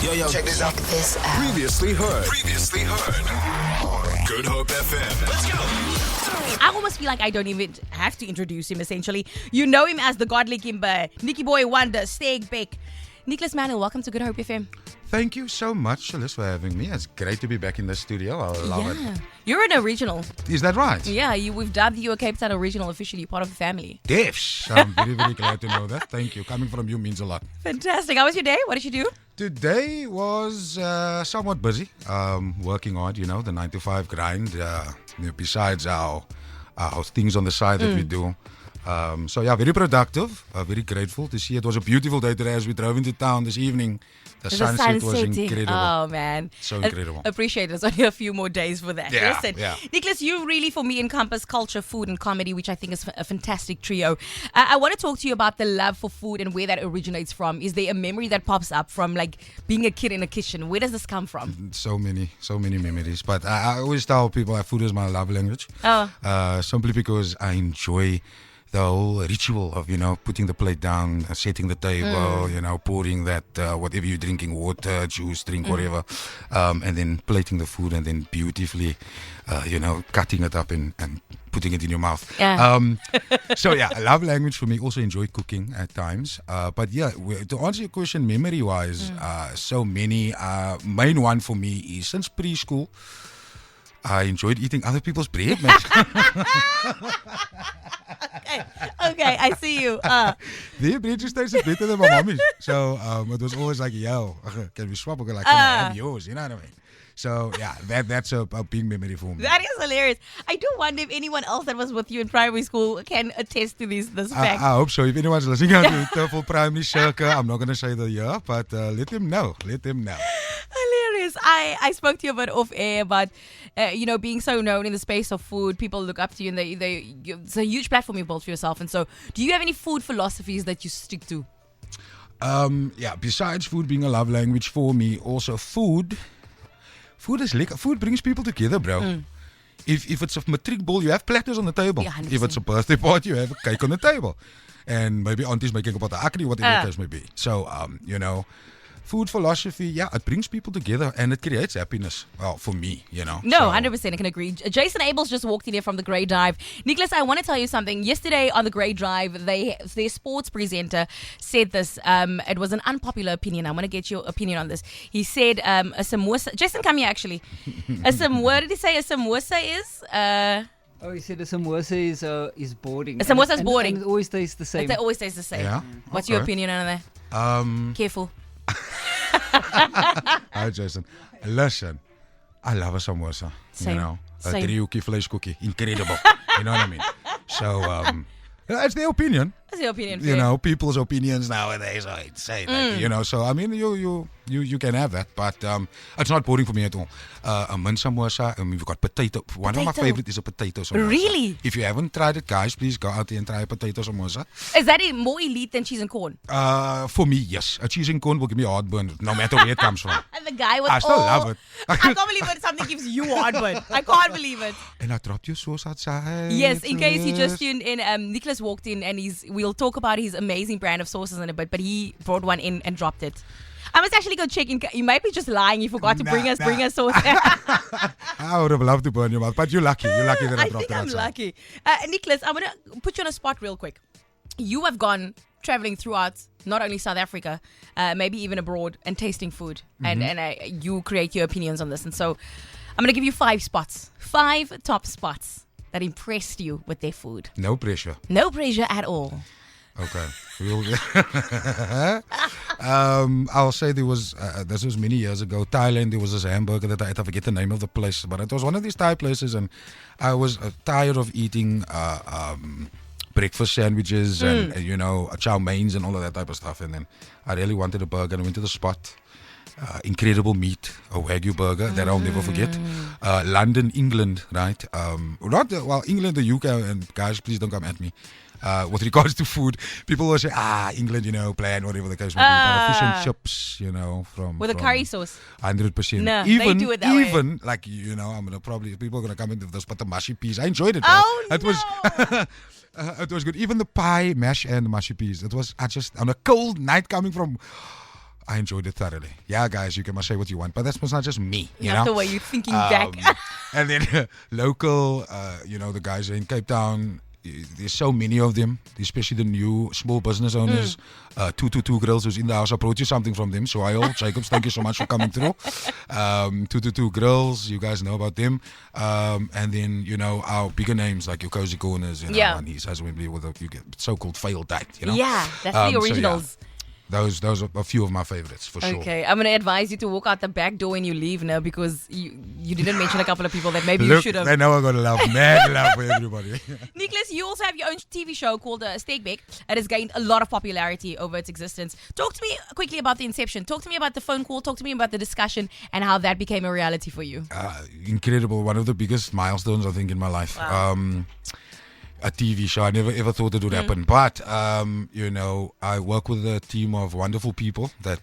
Yo, check this out. Previously heard. Good Hope FM. Let's go. I almost feel like I don't even have to introduce him, essentially. You know him as the Godly Giemba, Nicky Boy Wonder, Steak Bake. Nicholas Manuel, welcome to Good Hope FM. Thank you so much, Celest, for having me. It's great to be back in the studio. I love it. You're an original. Is that right? Yeah, we've dubbed you a Cape Town original officially, part of the family. Devs. I'm very, very glad to know that. Thank you. Coming from you means a lot. Fantastic. How was your day? What did you do? Today was somewhat busy. Working hard, the 9-to-5 grind. Besides our things on the side that we do. Very productive. Very grateful to see. It was a beautiful day today as we drove into town this evening. The sunset was incredible. Oh, man. So incredible. Appreciate it. There's only a few more days for that. Yeah, Listen, yeah. Nicholas, you really, for me, encompass culture, food, and comedy, which I think is a fantastic trio. I want to talk to you about the love for food and where that originates from. Is there a memory that pops up from, like, being a kid in a kitchen? Where does this come from? So many memories. But I always tell people that food is my love language. Oh. Simply because I enjoy the whole ritual of, putting the plate down, setting the table, pouring that, whatever you're drinking, water, juice, drink, whatever, and then plating the food and then beautifully, cutting it up and putting it in your mouth. Yeah. Love language for me. Also enjoy cooking at times. To answer your question, memory-wise, so many. Main one for me is since preschool, I enjoyed eating other people's bread, man. Okay, I see you. Their bread just tasted better than my mommy's. So it was always like, yo, can we swap? Can I have yours? You know what I mean? So, that's a big memory for me. That is hilarious. I do wonder if anyone else that was with you in primary school can attest to this fact. I hope so. If anyone's listening out to the full primary circle, I'm not going to say the year, but let them know. Hilarious. I spoke to you about off air about, being so known in the space of food. People look up to you and it's a huge platform you built for yourself. And so, do you have any food philosophies that you stick to? Besides food being a love language for me, also food is lekker. Food brings people together, bro. If it's a matric ball, you have platters on the table. Yeah, 100%. If it's a birthday party, you have a cake on the table. And maybe auntie's making about the akri, whatever the case may be. So, food philosophy, it brings people together and it creates happiness. Well, for me, No, 100% I can agree. Jason Abels just walked in here from the Grey Dive. Nicholas, I want to tell you something. Yesterday on the Grey Dive, their sports presenter said this. It was an unpopular opinion. I want to get your opinion on this. He said a samosa. Jason, come here actually. What did he say a samosa is? He said a samosa is boring. A samosa is boring. And it always tastes the same. It always tastes the same. Yeah. What's your opinion on that? Careful. Hi, Jason. Listen, I love a samosa. Same. A Same. driehoekie vleiskoekie. Incredible. You know what I mean? So, it's their opinion. What's your opinion? People's opinions nowadays. I'd say that, So, I mean, you can have that, but it's not boring for me at all. A mint samosa, we've got potato. One of my favorite is a potato samosa. Really? If you haven't tried it, guys, please go out there and try a potato samosa. Is that more elite than cheese and corn? For me, yes. A cheese and corn will give me a heartburn, no matter where it comes from. And the guy was I still love it. I can't believe it. Something gives you heartburn. I can't believe it. And I dropped your sauce outside. Yes, in case you just tuned in, Nicholas walked in and we'll talk about his amazing brand of sauces in a bit, but he brought one in and dropped it. I must actually go check in. You might be just lying. You forgot to bring us sauce. I would have loved to burn your mouth, but you're lucky. You're lucky that I dropped it outside. I'm lucky. Nicholas, I'm going to put you on a spot real quick. You have gone traveling throughout not only South Africa, maybe even abroad, and tasting food. And you create your opinions on this. And so I'm going to give you 5 top spots that impressed you with their food. No pressure. No pressure at all. Okay. I'll say there was, this was many years ago, Thailand, there was this hamburger that I forget the name of the place, but it was one of these Thai places, and I was tired of eating breakfast sandwiches and, chow meins and all of that type of stuff, and then I really wanted a burger, and I went to the spot. Incredible meat, a Wagyu burger that I'll never forget. London, England, right? England, the UK, and guys, please don't come at me. With regards to food, people will say, England, plan, whatever the case may be. But fish and chips, with a curry sauce. 100%. No, they do it that way. Even, like, I'm going to people are going to come into this, but the mushy peas, I enjoyed it. It was it was good. Even the pie, mash and the mushy peas. It was, on a cold night coming from I enjoyed it thoroughly. Yeah, guys, you can say what you want, but that was not just me. You Not know? the way you're thinking back. And then local, the guys in Cape Town. There's so many of them, especially the new small business owners. 222 Grills who's in the house. I brought you something from them. So Jacobs, thank you so much for coming through. 222 Grills, you guys know about them. And then, our bigger names like your Cozy Corners, and he has with you get so-called failed date, Yeah, that's the originals. Those are a few of my favorites for sure. Okay, I'm going to advise you to walk out the back door when you leave now, because you didn't mention a couple of people that maybe you should have. They know I got to love, mad love for everybody. Nicholas, you also have your own TV show called Steakbeck. It has gained a lot of popularity over its existence. Talk to me quickly about the inception. Talk to me about the phone call. Talk to me about the discussion and how that became a reality for you. Incredible. One of the biggest milestones, I think, in my life. Wow. A TV show. I never ever thought it would happen. But, I work with a team of wonderful people that,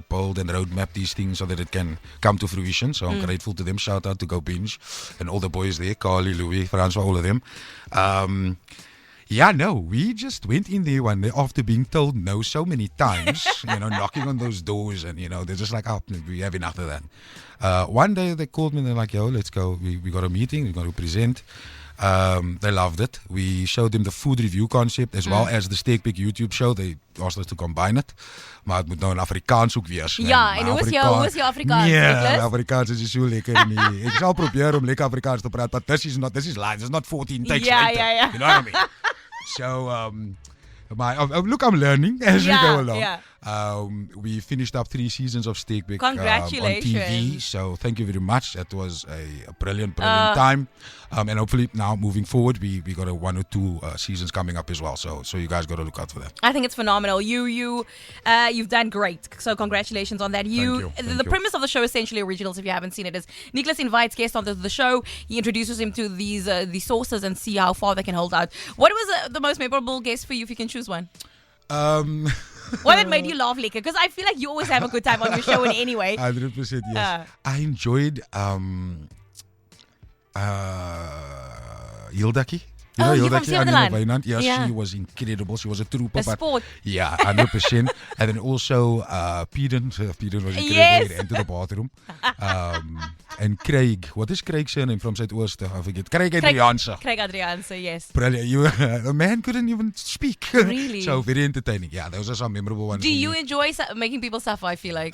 build and roadmap these things so that it can come to fruition. So I'm grateful to them. Shout out to Go Binge and all the boys there, Carly, Louis, Francois, all of them. We just went in there one day after being told no so many times, knocking on those doors and, they're just like, oh, we have enough of that. One day they called me and they're like, yo, let's go. We got a meeting. We're going to present. They loved it. We showed them the food review concept as well as the Steakbeck YouTube show. They asked us to combine it. Maar het moet nou in Afrikaans ook wees. Ja, en hoe is jou Afrikaans? Nee, Afrikaans is so lekker nie. Ek sal probeer om lekker Afrikaans te praat, but this is live. This is not 14 takes later. Yeah. You know what I mean? So, look, I'm learning as we go along. Yeah. We finished up 3 seasons of Steakbeck on Congratulations. TV. So thank you very much. It was a brilliant time. And hopefully now moving forward, we got 1 or 2 seasons coming up as well. So you guys got to look out for that. I think it's phenomenal. You've done great. So congratulations on that. Thank you. The premise of the show, essentially originals, if you haven't seen it, is Nicholas invites guests onto the show. He introduces him to these sources and see how far they can hold out. What was the most memorable guest for you, if you can choose one? What that made you laugh, Lika? Because I feel like you always have a good time on your show in any way. 100%, yes. I enjoyed Hildaki. You from Sevenland? Yeah, she was incredible. She was a trooper. A sport. Yeah, 100%. And then also Peden. Peden was incredible. Yes. He entered the bathroom. And Craig. What is Craig's surname from Zuidooster? I forget. Craig Adriaanse. Craig Adriaanse, yes. Brilliant. The man couldn't even speak. Really? So very entertaining. Yeah, those are some memorable ones. Do you enjoy making people suffer, I feel like?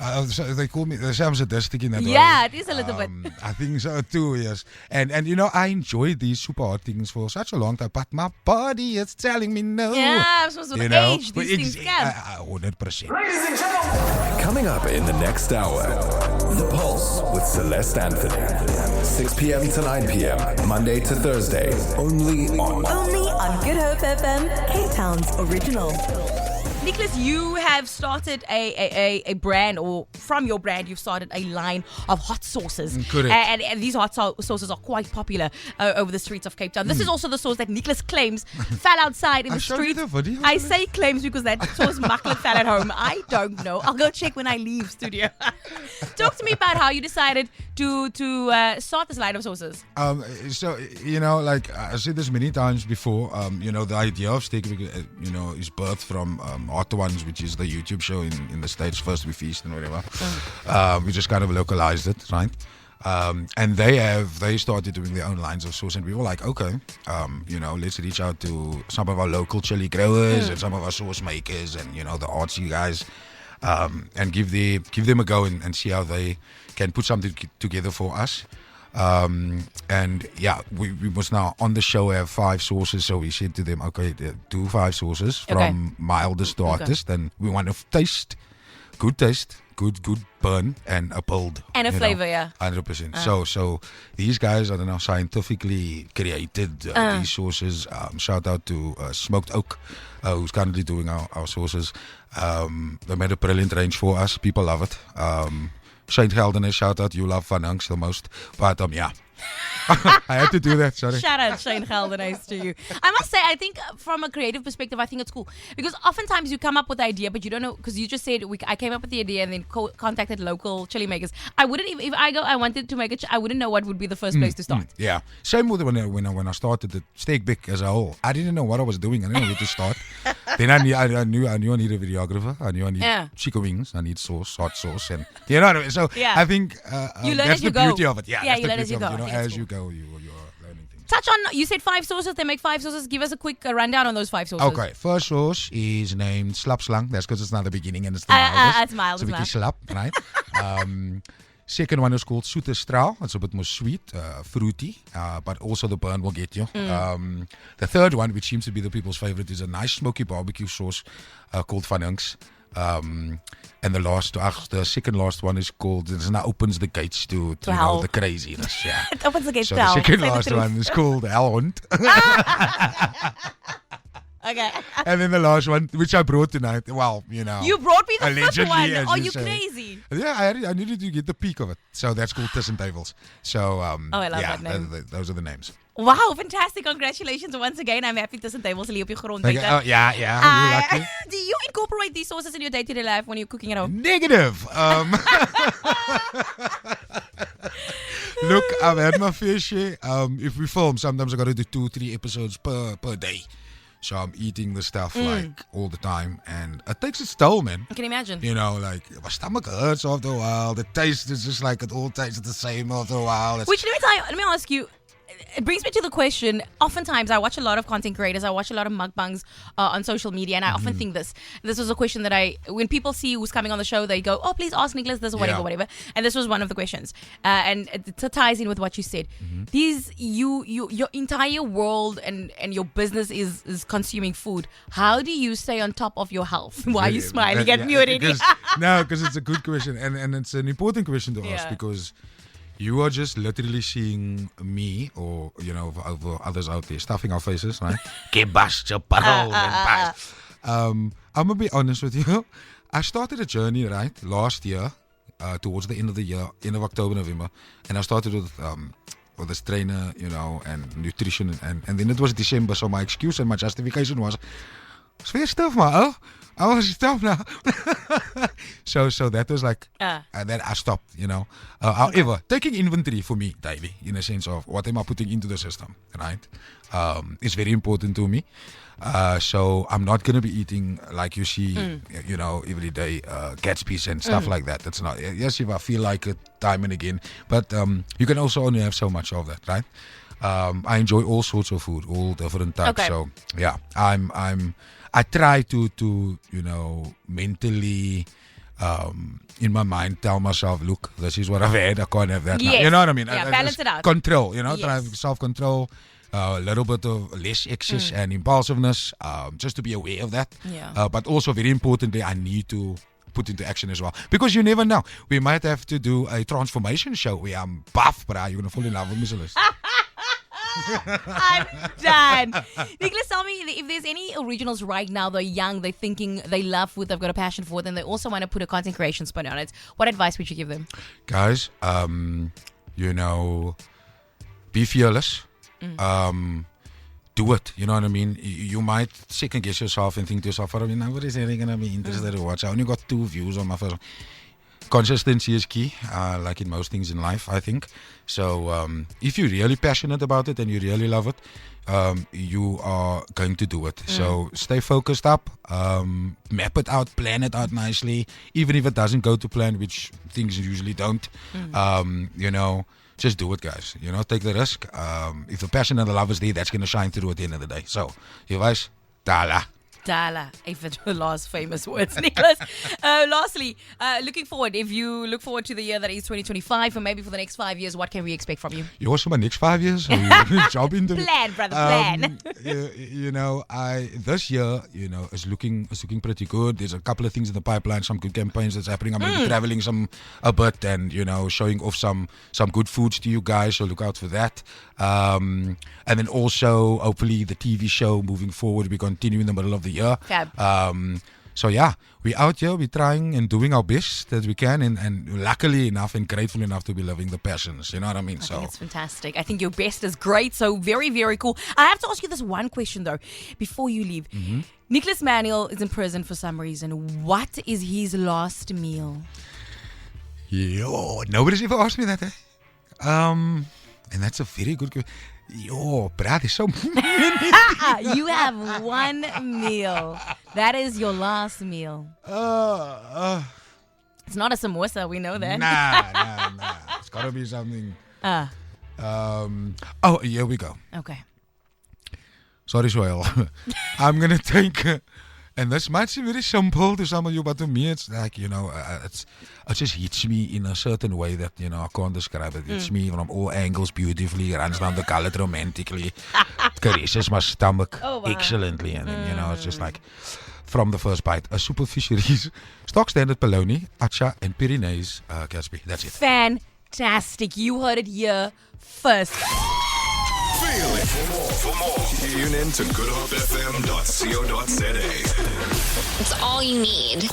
They call me, they say I'm sadistic in that way. Yeah, it is a little bit. I think so too, yes. And I enjoyed these super hard things for such a long time, but my body is telling me no. Yeah, I'm supposed to age. These things can. 100%. Coming up in the next hour, The Pulse with Celest Anthony. 6 p.m. to 9 p.m. Monday to Thursday. Only on Good Hope FM, Cape Town's original. Nicholas, you have started a brand, or from your brand, you've started a line of hot sauces. Correct. And these hot sauces are quite popular over the streets of Cape Town. This is also the sauce that Nicholas claims fell outside in the showed street. you the video. I say claims because that sauce maklik fell at home. I don't know. I'll go check when I leave studio. Talk to me about how you decided to start this line of sauces. So, I said this many times before, the idea of Steakbeck, is birthed from Hot Ones, which is the YouTube show in the States. First we feast and whatever. We just kind of localized it, right? And they started doing their own lines of sauce, and we were like, okay, let's reach out to some of our local chili growers and some of our sauce makers and the artsy guys, and give them a go and see how they can put something together for us. We must now on the show have 5 sauces. So we said to them, okay, do 5 sauces from mildest to hottest, and we want to taste, good burn, and a pulled. And a flavor, yeah. 100%. So these guys are now scientifically created these sauces. Shout out to Smoked Oak, who's currently doing our sauces. They made a brilliant range for us. People love it. Saint Geldenis, shout out, you love Van Hunks the most. But I had to do that. Sorry. Shout out Shane Geldenhuis to you. I must say, I think from a creative perspective, I think it's cool because oftentimes you come up with the idea, but you don't know because you just said I came up with the idea and then contacted local chili makers. I wouldn't if I wanted to make it. I wouldn't know what would be the first place to start. Yeah. Same with when I started the Steak Big as a whole. I didn't know what I was doing. I didn't know where to start. Then I knew I need a videographer. I knew I need chicken wings. I need sauce, hot sauce, and you know what I mean. So I think you learn that's as you the go. beauty of it. Yeah, you learn that's as the you beauty go. of it. As you go, you're learning things. Touch on. You said 5 sauces. They make 5 sauces. Give us a quick rundown on those 5 sauces. Okay, first sauce is named Slap Slang. That's because it's not the beginning and it's the mildest. It's mild. So we can slap, right? Second one is called Soete Straal. It's a bit more sweet, fruity, but also the burn will get you. The third one, which seems to be the people's favorite, is a nice smoky barbecue sauce called Van Hunks. And the second last one is called, this now opens the gates to hell. The craziness. Yeah. It opens the gates So to the hell. second Say the last truth. one is called Hellhond. Okay. And then the last one, which I brought tonight, well, you know. You brought me the fifth allegedly, one. as Are you you say. crazy? Yeah, I needed to get the peak of it. So that's called Tussentables. So, I love that name. Those are the names. Wow, fantastic. Congratulations once again. I'm happy tussentables liep op je grond. Okay, Peter. yeah, you're lucky. Do you incorporate these sauces in your day-to-day life when you're cooking at home? Negative. Look, I've had my fair share. If we film, sometimes I got to do 2-3 episodes per day. So I'm eating the stuff like all the time, and it takes its toll, man. I can imagine. You know, like my stomach hurts after a while. The taste is just like it all tastes the same after a while. Which let me ask you. It brings me to the question. Oftentimes, I watch a lot of content creators. I watch a lot of mukbangs on social media, and I often think this was a question that when people see who's coming on the show, they go, "Oh, please ask Nicholas this or whatever." And this was one of the questions, and it ties in with what you said. Your entire world and your business is consuming food. How do you stay on top of your health? Why are you smiling at me already? Because it's a good question, and it's an important question to ask because you are just literally seeing me or, others out there stuffing our faces, right? I'm going to be honest with you. I started a journey, right, last year, towards the end of the year, end of October, November. And I started with this trainer, and nutrition. And then it was December, so my excuse and my justification was, it's very stuff, man. I was stuff now. so that was like, then I stopped, However, taking inventory for me daily, in a sense of what am I putting into the system, right, is very important to me. So I'm not going to be eating like you see, every day, Gatsby's and stuff like that. That's not, yes, if I feel like it time and again, but you can also only have so much of that, right? I enjoy all sorts of food, all different types. Okay. So yeah, I try to mentally, in my mind, tell myself, look, this is what I've had. I can't have that now. Yes. You know what I mean? Yeah, I balance just it out. Control, try Yes. self-control, a little bit of less excess and impulsiveness, just to be aware of that. Yeah. But also, very importantly, I need to put into action as well. Because you never know. We might have to do a transformation show where I'm buff, but you're going to fall in love with me, Celest. I'm done. Nicholas, tell me if there's any originals right now. They're young, they're thinking, they love food, they've got a passion for it, and they also want to put a content creation spin on it. What advice would you give them? Guys, be fearless. Do it. You know what I mean? You might second guess yourself and think to yourself, what is anything going to be interested in watch? I only got 2 views on my first one. Consistency is key, like in most things in life, I think. So if you're really passionate about it and you really love it, you are going to do it. So stay focused up, map it out, plan it out nicely. Even if it doesn't go to plan, which things usually don't, just do it, guys. Take the risk. If the passion and the love is there, that's going to shine through at the end of the day. So, you guys, tala. Dala, even the last famous words, Nicholas. Lastly, looking forward, if you look forward to the year that is 2025, or maybe for the next 5 years, what can we expect from you? You also my next 5 years? Job interview? Plan, brother, plan. This year, is looking pretty good. There's a couple of things in the pipeline, some good campaigns that's happening. I'm going to be traveling a bit and, showing off some good foods to you guys, so look out for that. And then also, hopefully, the TV show moving forward, we continue in the middle of the year. Fab. So yeah, we're out here, we're trying and doing our best that we can, and luckily enough and grateful enough to be living the passions. You know what I mean? I think it's fantastic. I think your best is great. So very, very cool. I have to ask you this one question though, before you leave. Nicholas Manuel is in prison for some reason. What is his last meal? Yo, nobody's ever asked me that, eh? And that's a very good question. Yo, brad, is so You have one meal. That is your last meal. It's not a samosa, we know that. Nah. It's gotta be something. Oh, here we go. Okay. Sorry, Joel. I'm gonna take, and this might seem very simple to some of you, but to me, it's like, it just hits me in a certain way that, I can't describe it. It hits me from all angles beautifully, runs down the gullet romantically, caresses my stomach excellently, and then, it's just like, from the first bite, a super fisheries, stock standard bologna, acha, and Pyrenees, Gatsby. That's it. Fantastic. You heard it here first. Feel it. For more, tune in to goodhopefm.co.za. It's all you need.